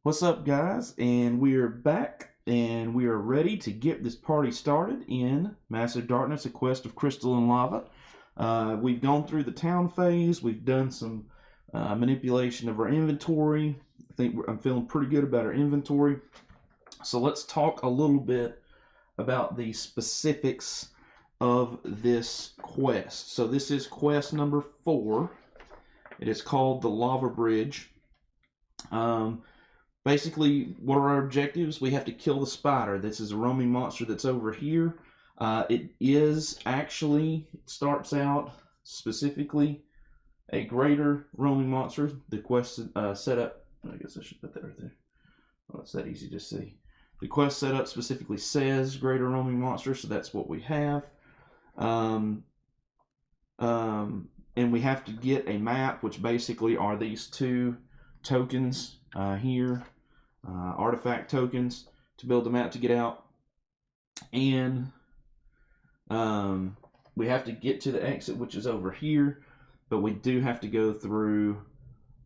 What's up, guys? And we are back and we are ready to get this party started in Massive Darkness, A Quest of Crystal and Lava. We've gone through the town phase, we've done some manipulation of our inventory. I'm feeling pretty good about our inventory. So let's talk a little bit about the specifics of this quest. So this is quest number 4. It is called the Lava Bridge. Basically, what are our objectives? We have to kill the spider. This is a roaming monster that's over here. It starts out specifically a greater roaming monster. The quest setup, I guess I should put that right there. Oh, it's that easy to see. The quest setup specifically says greater roaming monster, so that's what we have. Um, and we have to get a map, which basically are these two tokens here, artifact tokens, to build the map to get out. And we have to get to the exit, which is over here, but we do have to go through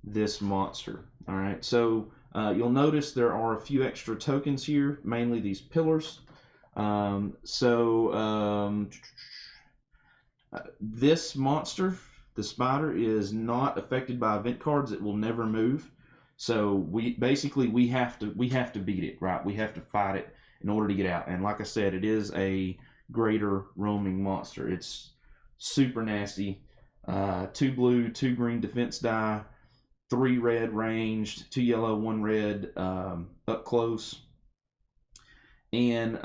this monster. All right, so you'll notice there are a few extra tokens here, mainly these pillars. This monster, the spider, is not affected by event cards. It will never move. So we have to beat it, right? We have to fight it in order to get out. And like I said, it is a greater roaming monster. It's super nasty. 2 blue, 2 green defense die, 3 red ranged, 2 yellow, 1 red up close. And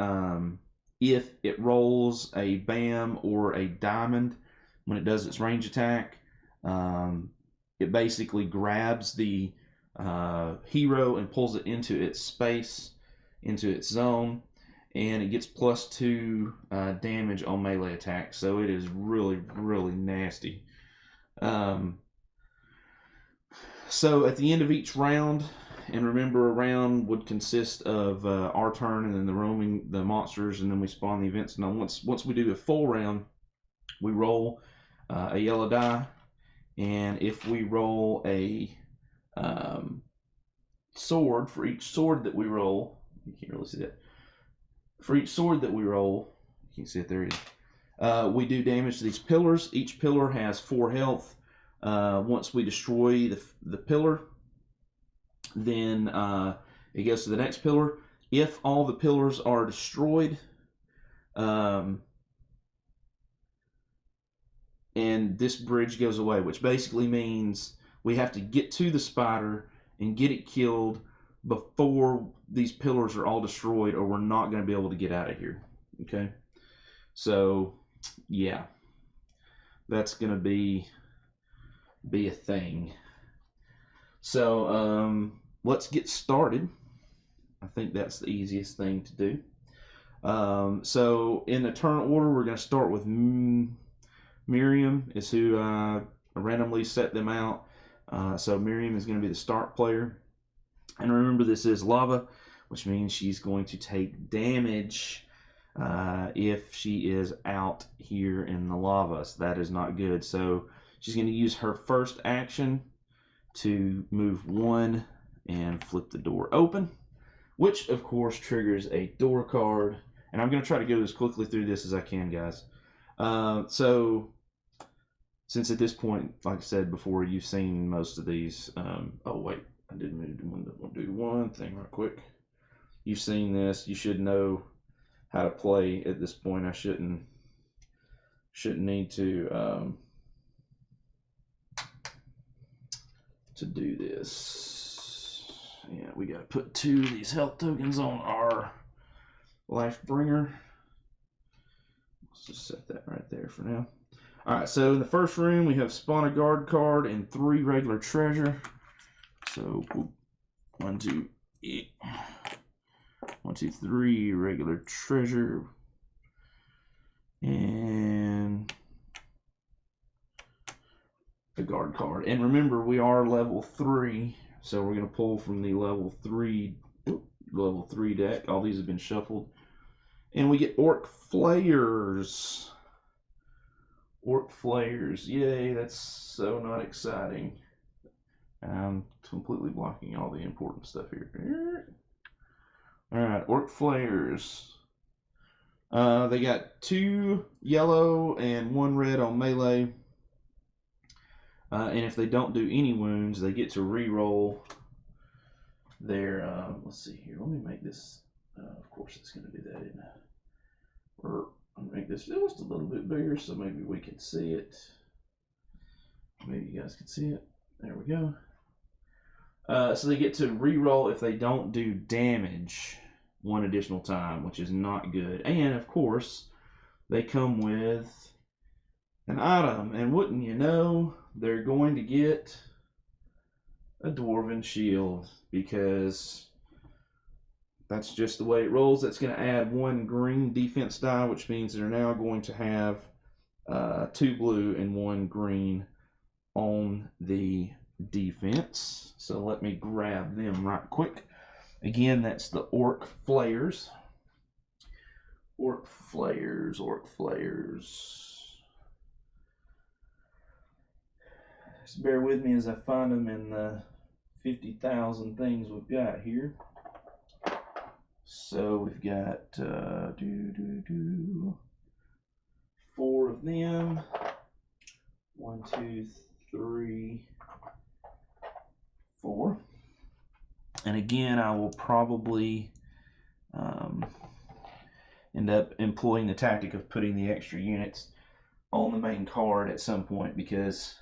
if it rolls a BAM or a diamond when it does its range attack, it basically grabs the hero and pulls it into its space, into its zone, and it gets +2 damage on melee attacks. So it is really, really nasty. So at the end of each round, and remember, a round would consist of our turn and then the monsters, and then we spawn the events. Now, once we do a full round, we roll a yellow die, and if we roll a sword, for each sword that we roll, you can't really see that. For each sword that we roll, you can see it there it is. We do damage to these pillars. Each pillar has 4 health. Once we destroy the pillar, then it goes to the next pillar. If all the pillars are destroyed, and this bridge goes away, which basically means we have to get to the spider and get it killed before these pillars are all destroyed, or we're not going to be able to get out of here. Okay, so yeah, that's going to be a thing. So let's get started. I think that's the easiest thing to do. So in the turn order, we're going to start with Miriam, is who randomly set them out. So Miriam is going to be the start player. And remember, this is lava, which means she's going to take damage if she is out here in the lava. So that is not good. So she's going to use her first action to move 1 and flip the door open, which of course triggers a door card. And I'm going to try to go as quickly through this as I can, guys. So since at this point, like I said before, you've seen most of these. Oh wait, I didn't do one thing right quick. You've seen this. You should know how to play at this point. I shouldn't need to do this. Yeah, we got to put 2 of these health tokens on our life bringer. Let's just set that right there for now. Alright, so in the first room we have spawn a guard card and 3 regular treasure. So 1, 2, 3 regular treasure. And a guard card. And remember, we are level 3, so we're going to pull from the level 3 deck. All these have been shuffled. And we get Orc Flayers. Orc Flayers. Yay, that's so not exciting. I'm completely blocking all the important stuff here. Alright, Orc Flares. They got 2 yellow and 1 red on melee. And if they don't do any wounds, they get to re-roll their, let's see here, let me make this, of course it's going to do that, isn't it? Or I'll make this just a little bit bigger so maybe we can see it. Maybe you guys can see it. There we go. So they get to re-roll if they don't do damage 1 additional time, which is not good. And of course, they come with an item, and wouldn't you know, they're going to get a Dwarven Shield, because that's just the way it rolls. That's going to add 1 green defense die, which means they're now going to have 2 blue and 1 green on the defense. So let me grab them right quick. Again, that's the Orc Flares. Orc Flares, Orc Flares. Just bear with me as I find them in the 50,000 things we've got here. So we've got 4 of them. 1, 2, 3, 4. And again, I will probably end up employing the tactic of putting the extra units on the main card at some point, because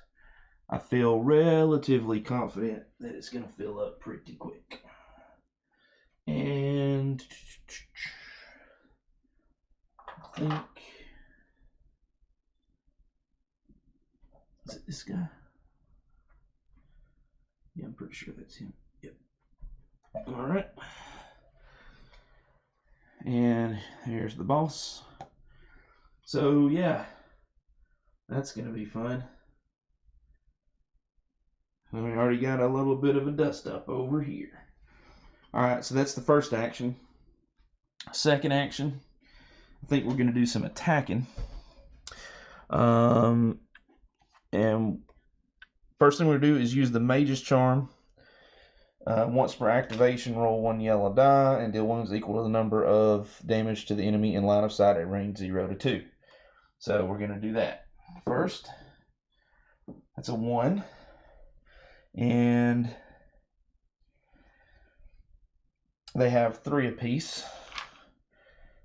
I feel relatively confident that it's going to fill up pretty quick. And I think, is it this guy? Yeah, I'm pretty sure that's him. Yep. All right. And here's the boss. So yeah, that's going to be fun. We already got a little bit of a dust up over here. Alright, so that's the first action. Second action, I think we're going to do some attacking. And first thing we're going to do is use the Mage's Charm. Once per activation, roll 1 yellow die and deal wounds equal to the number of damage to the enemy in line of sight at range 0 to 2. So we're going to do that first. That's a 1. And they have 3 apiece,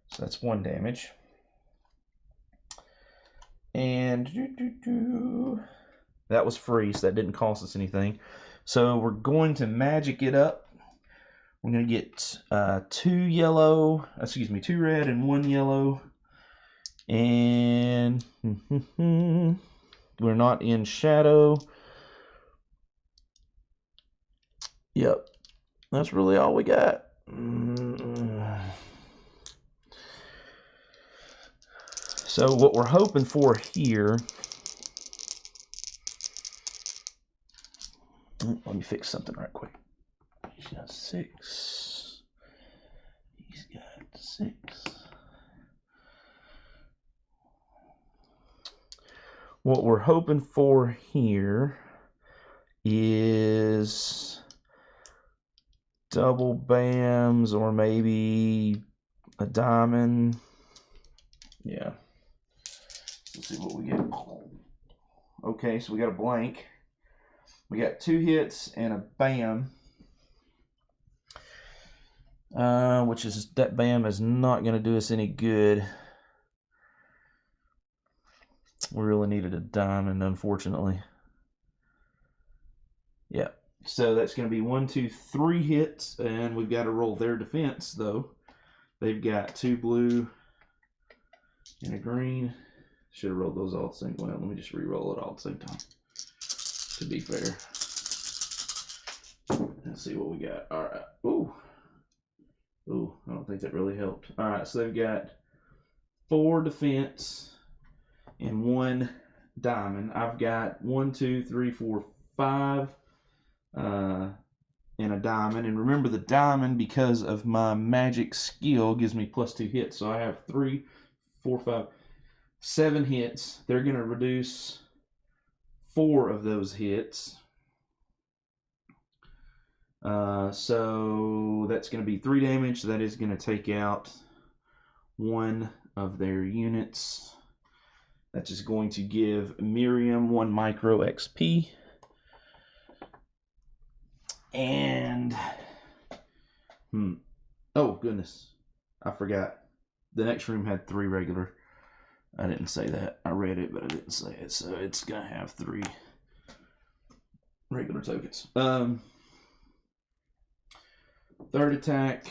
so that's 1 damage. And that was free, so that didn't cost us anything. So we're going to magic it up. We're going to get 2 red and 1 yellow. And we're not in shadow. Yep, that's really all we got. So what we're hoping for here, let me fix something right quick. He's got 6. He's got 6. What we're hoping for here is double bams or maybe a diamond. Yeah. Let's see what we get. Okay, so we got a blank. We got 2 hits and a bam. Which is, that bam is not going to do us any good. We really needed a diamond, unfortunately. Yeah. So that's going to be 1, 2, 3 hits, and we've got to roll their defense, though. They've got 2 blue and a green. Should have rolled those all at the same time. Well, let me just re-roll it all at the same time, to be fair. Let's see what we got. All right. Ooh. Ooh, I don't think that really helped. All right, so they've got 4 defense and 1 diamond. I've got 1, 2, 3, 4, 5 and a diamond. And remember, the diamond, because of my magic skill, gives me +2 hits. So I have 3, 4, 5, 7 hits. They're going to reduce 4 of those hits. So that's going to be 3 damage. That is going to take out one of their units. That's just going to give Miriam 1 micro XP. And oh goodness, I forgot. The next room had 3 regular. I didn't say that. I read it, but I didn't say it. So it's gonna have 3 regular tokens. Third attack.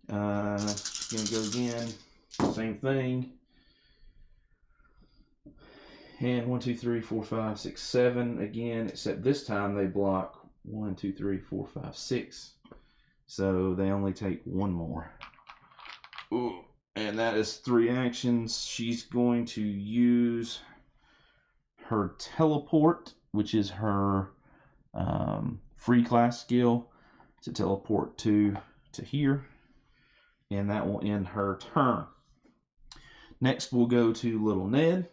Gonna go again. Same thing. And 1, 2, 3, 4, 5, 6, 7 again, except this time they block 1, 2, 3, 4, 5, 6. So they only take 1 more. Ooh, and that is 3 actions. She's going to use her teleport, which is her free class skill, to teleport to here. And that will end her turn. Next, we'll go to Lil'ned.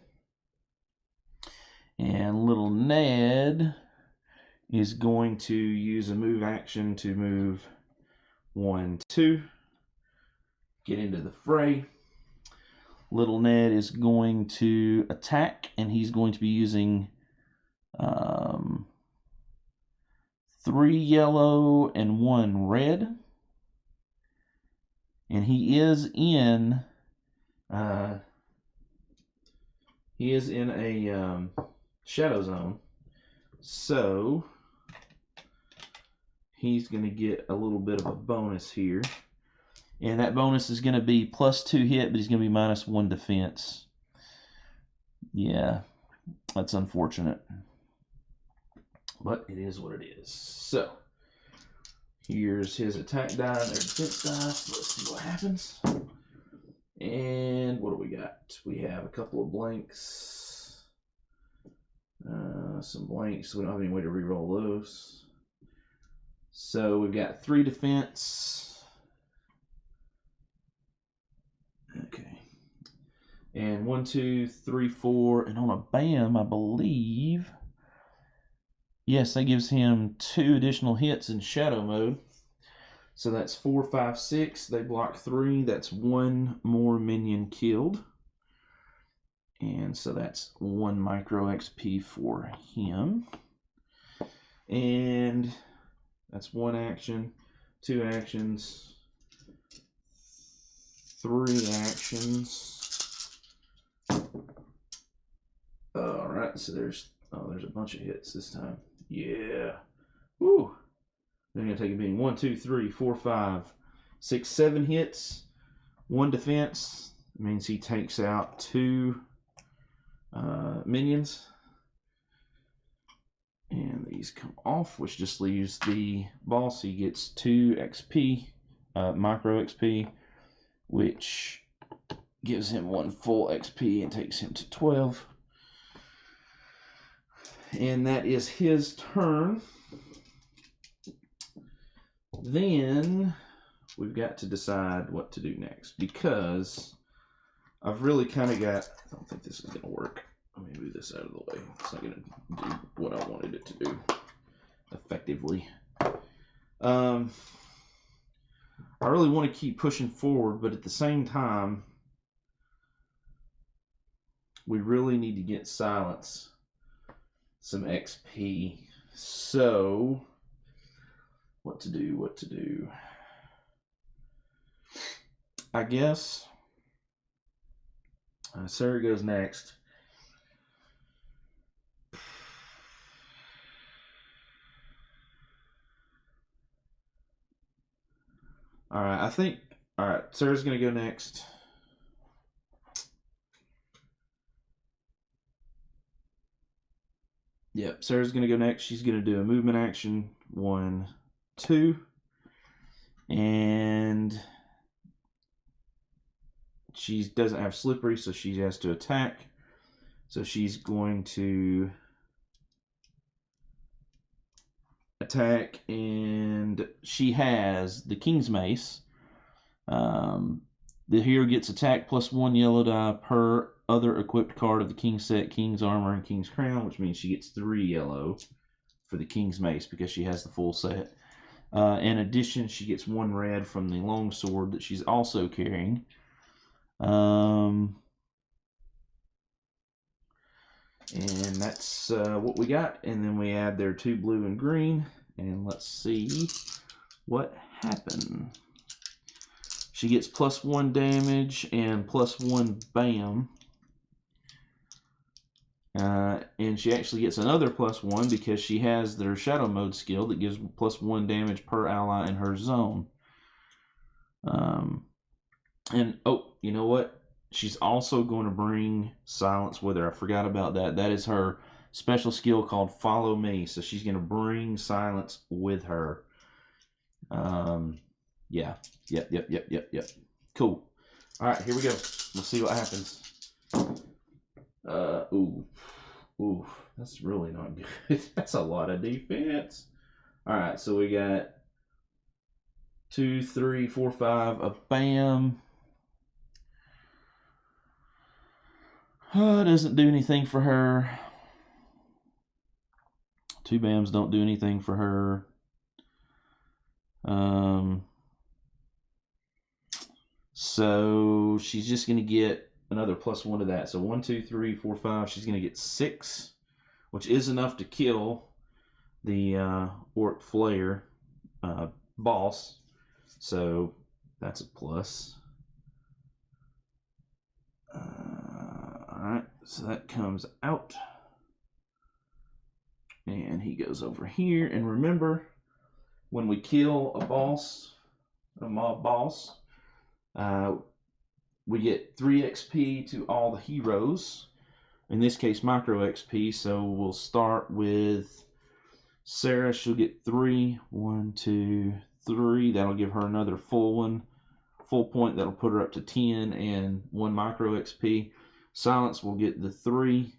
And Lil'ned is going to use a move action to move 1, 2. Get into the fray. Lil'ned is going to attack, and he's going to be using 3 yellow and 1 red. And he is in a shadow zone, so he's going to get a little bit of a bonus here, and that bonus is going to be +2 hit, but he's going to be -1 defense. Yeah, that's unfortunate, but it is what it is. So here's his attack die and their defense die. Let's see what happens. And what do we got? We have a couple of blanks. Some blanks. We don't have any way to re-roll those. So we've got 3 defense. Okay. And 1, 2, 3, 4. And on a BAM, I believe. Yes, that gives him 2 additional hits in shadow mode. So that's 4, 5, 6. They block 3. That's 1 more minion killed. And so that's 1 micro XP for him. And that's 1 action, 2 actions, 3 actions. Alright, so there's a bunch of hits this time. Yeah. Woo! They're going to take a beating. 1, 2, 3, 4, 5, 6, 7 hits. 1 defense. It means he takes out 2 minions. And these come off, which just leaves the boss. He gets 2 XP, micro XP, which gives him 1 full XP and takes him to 12. And that is his turn. Then we've got to decide what to do next, because I've really kind of got, I don't think this is going to work. Let me move this out of the way. It's not going to do what I wanted it to do effectively. I really want to keep pushing forward, but at the same time, we really need to get Silence some XP. So, what to do? I guess Sarah goes next. Alright, Sarah's going to go next. Yep, Sarah's going to go next. She's going to do a movement action. 1, 2. And she doesn't have Slippery, so she has to attack. So she's going to attack, and she has the King's Mace. The hero gets attack +1 yellow die per other equipped card of the King's set, King's Armor, and King's Crown, which means she gets 3 yellow for the King's Mace because she has the full set. In addition, she gets 1 red from the longsword that she's also carrying. And that's what we got. And then we add their 2 blue and green. And let's see what happened. She gets +1 damage and +1 bam. And she actually gets another +1 because she has their Shadow Mode skill that gives +1 damage per ally in her zone. And oh, you know what? She's also going to bring silence with her. I forgot about that. That is her special skill called Follow Me. So she's going to bring silence with her. Yeah. Yep. Cool. All right, here we go. We'll see what happens. Ooh, that's really not good. That's a lot of defense. All right, so we got 2, 3, 4, 5, a bam. Doesn't do anything for her. 2 bams don't do anything for her. So she's just going to get another +1 to that. So 1, 2, 3, 4, 5. She's going to get 6, which is enough to kill the Orc Flayer boss. So that's a plus. Alright, so that comes out. And he goes over here. And remember, when we kill a boss, a mob boss, we get 3 XP to all the heroes. In this case, micro XP. So we'll start with Sarah. She'll get 3. 1, 2, 3. That'll give her another full one. Full point. That'll put her up to 10 and 1 micro XP. Silence will get the 3,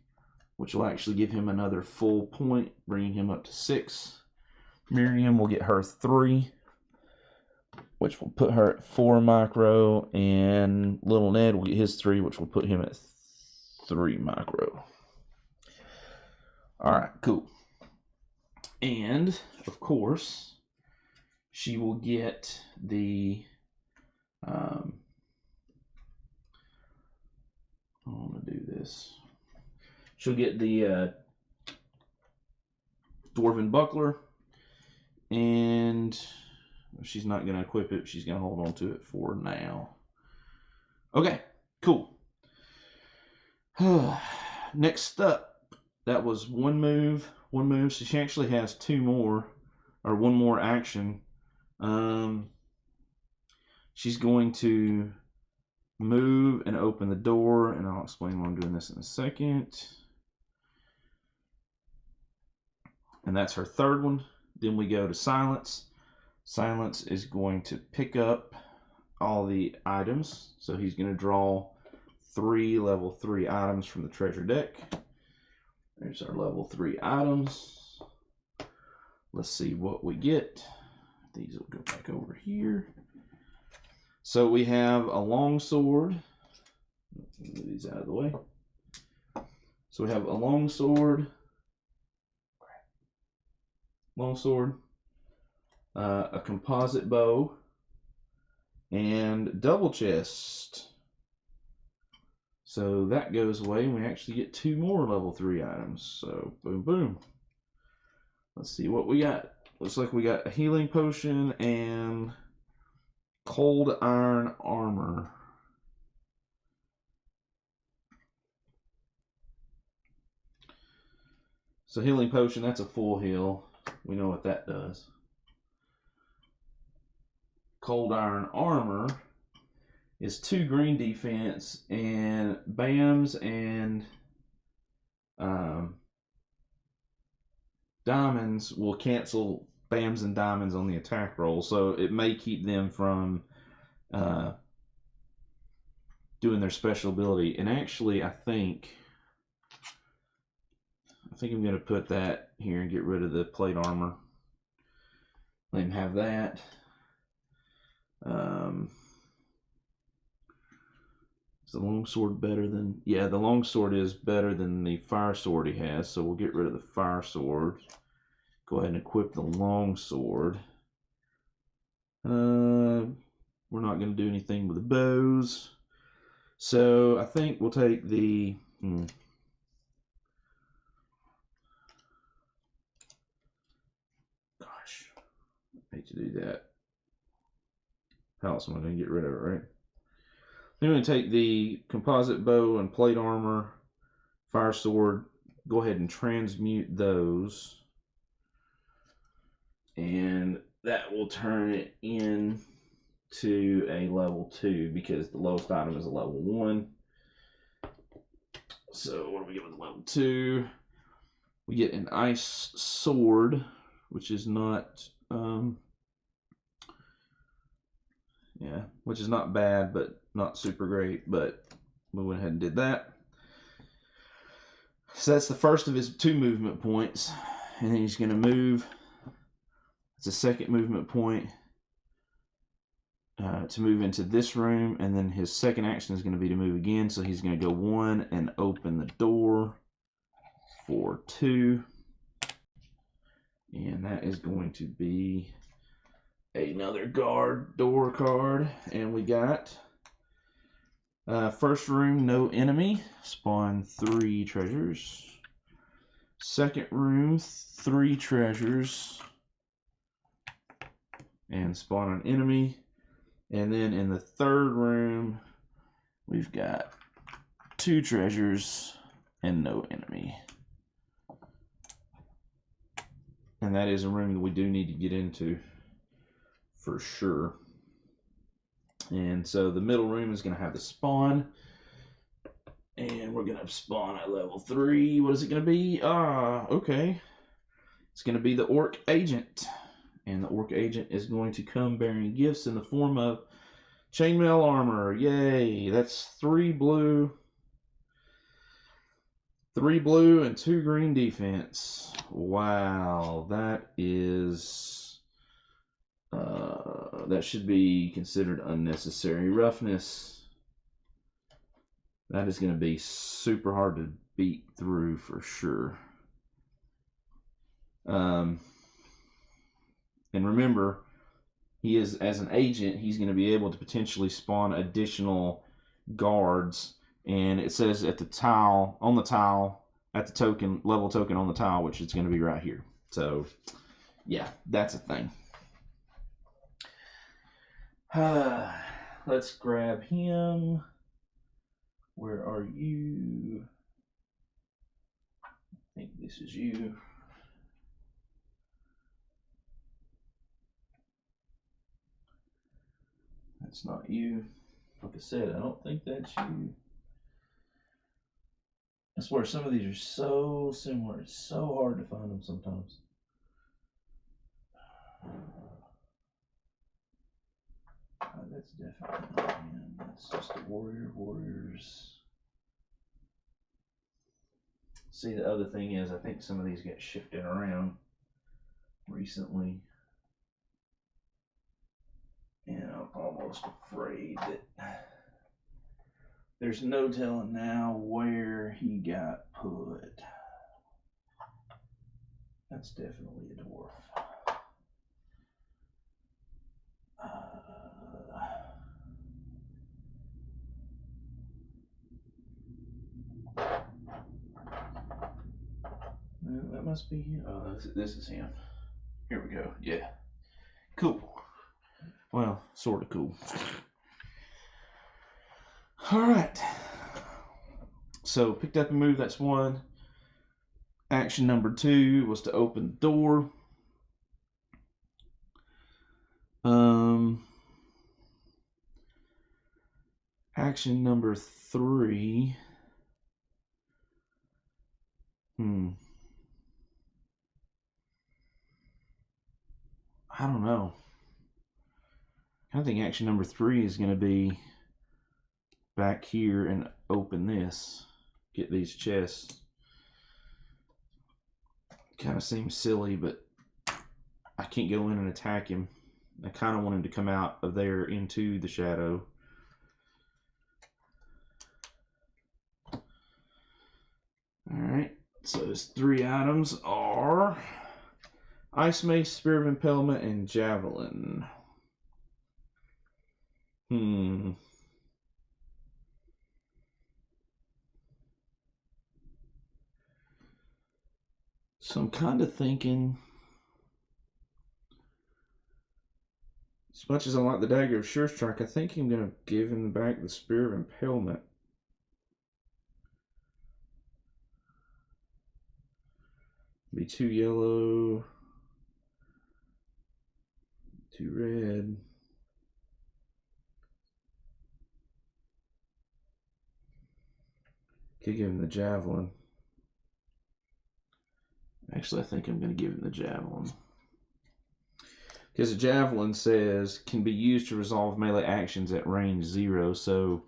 which will actually give him another full point, bringing him up to 6. Miriam will get her 3, which will put her at 4 micro, and Lil'ned will get his 3, which will put him at 3 micro. Alright, cool. And, of course, she will get the I want to do this. She'll get the Dwarven Buckler, and she's not going to equip it. She's going to hold on to it for now. Okay, cool. Next up, that was one move. So she actually has 2 more, or 1 more action. She's going to move and open the door, and I'll explain why I'm doing this in a second. And that's her 3rd one. Then we go to Silence. Silence is going to pick up all the items. So he's going to draw 3 level 3 items from the treasure deck. There's our level 3 items. Let's see what we get. These will go back over here. So we have a longsword. Move these out of the way. So we have a longsword, a composite bow, and double chest. So that goes away, and we actually get 2 more level 3 items. So boom, boom. Let's see what we got. Looks like we got a healing potion and cold iron armor. So healing potion, that's a full heal. We know what that does. Cold iron armor is 2 green defense, and BAMs and diamonds will cancel BAMs and diamonds on the attack roll, so it may keep them from doing their special ability. And actually, I think I'm going to put that here and get rid of the plate armor. Let him have that. Is the longsword better than... Yeah, the longsword is better than the fire sword he has, so we'll get rid of the fire sword. go ahead and equip the long sword. We're not going to do anything with the bows. So I think we'll take the... Gosh, I hate to do that. How else am I going to get rid of it, right? I'm going to take the composite bow and plate armor, fire sword, go ahead and transmute those. And that will turn it into a level 2 because the lowest item is a level 1. So what do we get with level 2? We get an ice sword, which is not which is not bad, but not super great, but we went ahead and did that. So that's the first of his 2 movement points, and then he's going to move. It's a second movement point to move into this room, and then his second action is going to be to move again, so he's going to go 1 and open the door for 2, and that is going to be another guard door card. And we got first room, no enemy, spawn 3 treasures. Second room, 3 treasures and spawn an enemy. And then in the third room, we've got 2 treasures and no enemy. And that is a room that we do need to get into for sure. And so the middle room is going to have the spawn. And we're going to spawn at level 3. What is it going to be? Okay. It's going to be the Orc Agent. And the Orc Agent is going to come bearing gifts in the form of chainmail armor. Yay! That's 3 blue. 3 blue and 2 green defense. Wow, that is... that should be considered unnecessary. Roughness. That is going to be super hard to beat through for sure. And remember, he is, as an agent, he's going to be able to potentially spawn additional guards. And it says at the tile, on the tile, at the token, level token on the tile, which is going to be right here. So, yeah, that's a thing. Let's grab him. Where are you? I think this is you. That's not you. Like I said, I don't think that's you. I swear some of these are so similar. It's so hard to find them sometimes. That's definitely not him. That's just a warrior. Warriors. See, the other thing is, I think some of these get shifted around recently. And I'm almost afraid that there's no telling now where he got put. That's definitely a dwarf. No, that must be him. Oh, this is him. Here we go. Yeah. Cool. Well, sort of cool. All right. So, picked up and moved. That's 1. Action number 2 was to open the door. Action number 3. I don't know. I think action number 3 is going to be back here and open this. Get these chests. Kind of seems silly, but I can't go in and attack him. I kind of want him to come out of there into the shadow. Alright, so his 3 items are Ice Mace, Spear of Impalement, and Javelin. So I'm kind of thinking, as much as I like the Dagger of Sure Strike, I think I'm going to give him back the Spear of Impalement. Be 2 yellow, 2 red. Could give him the Javelin. Actually, I think I'm going to give him the Javelin. Because the Javelin says, can be used to resolve melee actions at range 0, so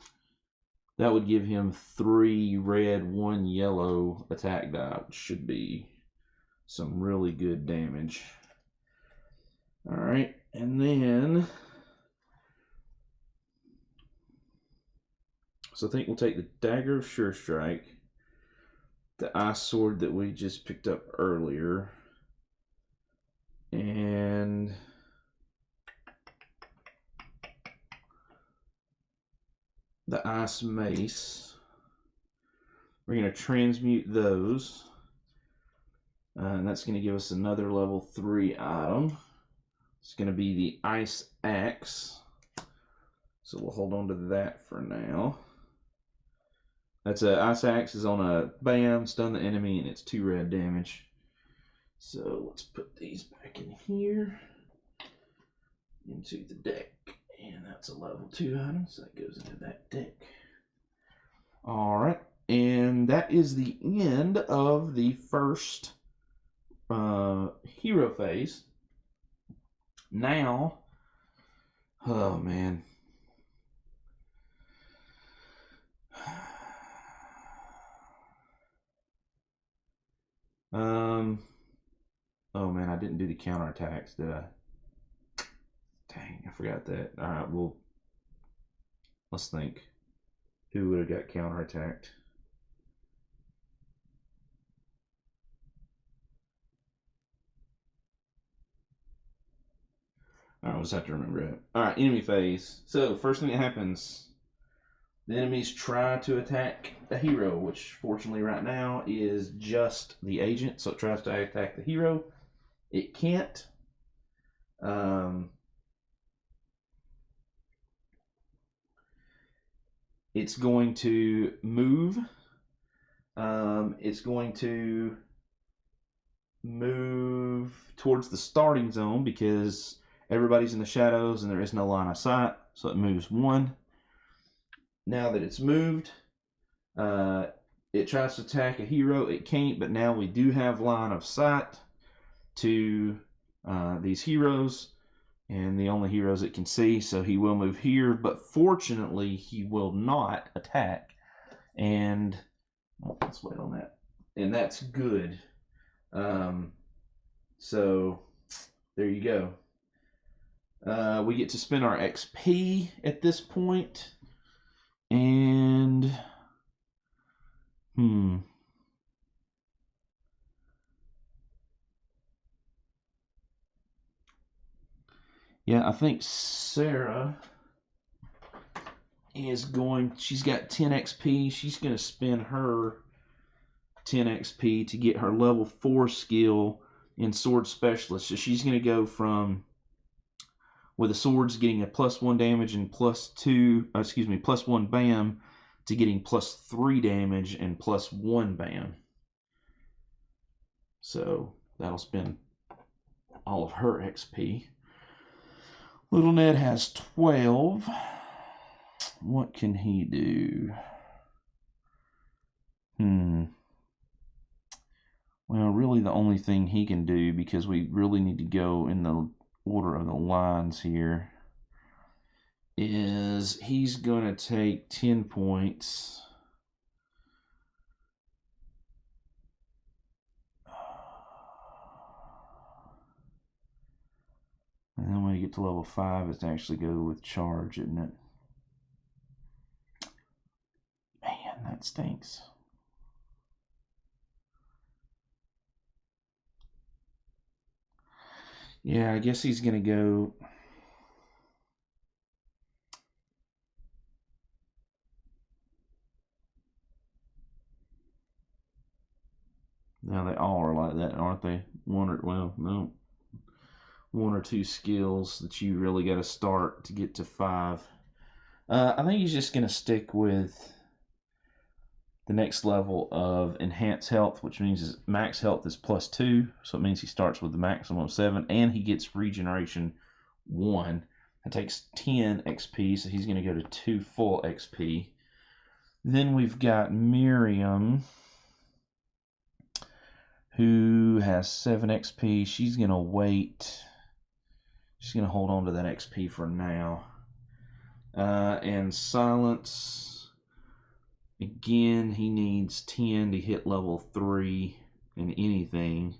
that would give him 3 red, 1 yellow attack die, which should be some really good damage. Alright, and then, so I think we'll take the Dagger of Sure Strike, the Ice Sword that we just picked up earlier, and the Ice Mace. We're going to transmute those, and that's going to give us another level 3 item. It's going to be the Ice Axe, so we'll hold on to that for now. That's a Ice Axe is on a bam, stun the enemy, and it's 2 red damage. So let's put these back in here into the deck, and that's a level 2 item, so that goes into that deck. All right, and that is the end of the first hero phase. Now, oh man. Oh man, I didn't do the counterattacks, did I? Dang, I forgot that. All right, well, let's think. Who would have got counterattacked? All right, we'll just have to remember that. All right, enemy phase. So first thing that happens, the enemies try to attack a hero, which fortunately right now is just the agent. So it tries to attack the hero. It can't. It's going to move. It's going to move towards the starting zone because everybody's in the shadows and there is no line of sight. So it moves 1. Now that it's moved, it tries to attack a hero. It can't, but now we do have line of sight to these heroes, and the only heroes it can see, so he will move here, but fortunately he will not attack, and let's wait on that, and that's good. So there you go. We get to spend our XP at this point, and yeah, I think Sarah is she's got 10 XP. She's going to spend her 10 XP to get her level 4 skill in Sword Specialist. So she's going to go from, with the swords, getting a +1 damage and +1 bam, to getting +3 damage and +1 bam. So that'll spend all of her XP. Lil'ned has 12. What can he do? Well, really the only thing he can do, because we really need to go in the order of the lines here, is he's going to take 10 points. And then when you get to level 5, it's to actually go with charge, isn't it? Man, that stinks. Yeah, I guess he's going to go. Now they all are like that, aren't they? Well, no. One or two skills that you really got to start to get to 5. I think he's just going to stick with the next level of enhanced health, which means his max health is +2. So it means he starts with the maximum of 7, and he gets regeneration 1. That takes 10 XP, so he's going to go to 2 full XP. Then we've got Miriam, who has 7 XP. She's going to wait. She's going to hold on to that XP for now. And Silence, again, he needs 10 to hit level 3 in anything.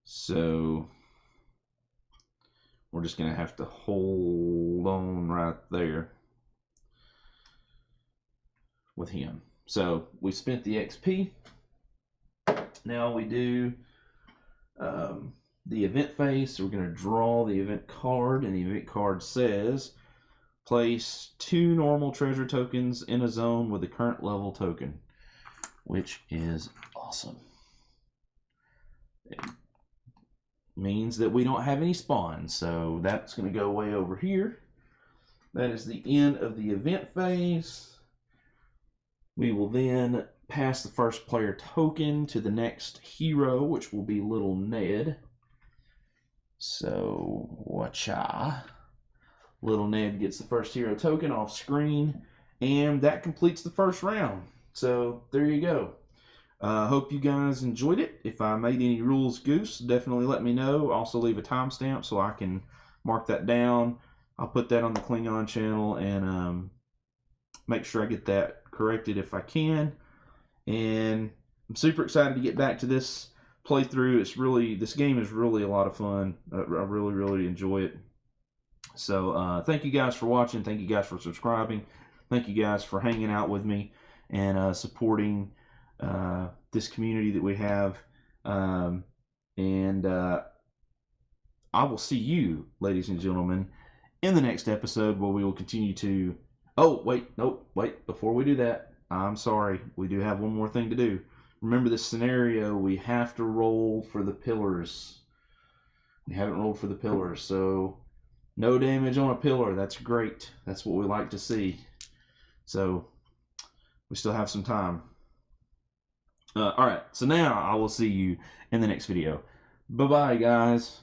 So we're just going to have to hold on right there with him. So we spent the XP. Now we do the event phase. So we're going to draw the event card, and the event card says place 2 normal treasure tokens in a zone with the current level token, which is awesome. It means that we don't have any spawns, so that's going to go way over here. That is the end of the event phase. We will then pass the first player token to the next hero, which will be Lil'ned. So, watcha. Lil'ned gets the first hero token off screen, and that completes the first round. So, there you go. Hope you guys enjoyed it. If I made any rules goose, definitely let me know. Also, leave a timestamp so I can mark that down. I'll put that on the Klingon channel and make sure I get that corrected if I can. And I'm super excited to get back to this playthrough. This game is really a lot of fun. I really enjoy it. So thank you guys for watching. Thank you guys for subscribing. Thank you guys for hanging out with me and supporting this community that we have. And I will see you, ladies and gentlemen, in the next episode where we will continue to... Oh, wait, nope, wait, before we do that, I'm sorry, we do have one more thing to do. Remember this scenario, we have to roll for the pillars. We haven't rolled for the pillars, so no damage on a pillar. That's great. That's what we like to see. So we still have some time. Alright, so now I will see you in the next video. Bye-bye, guys.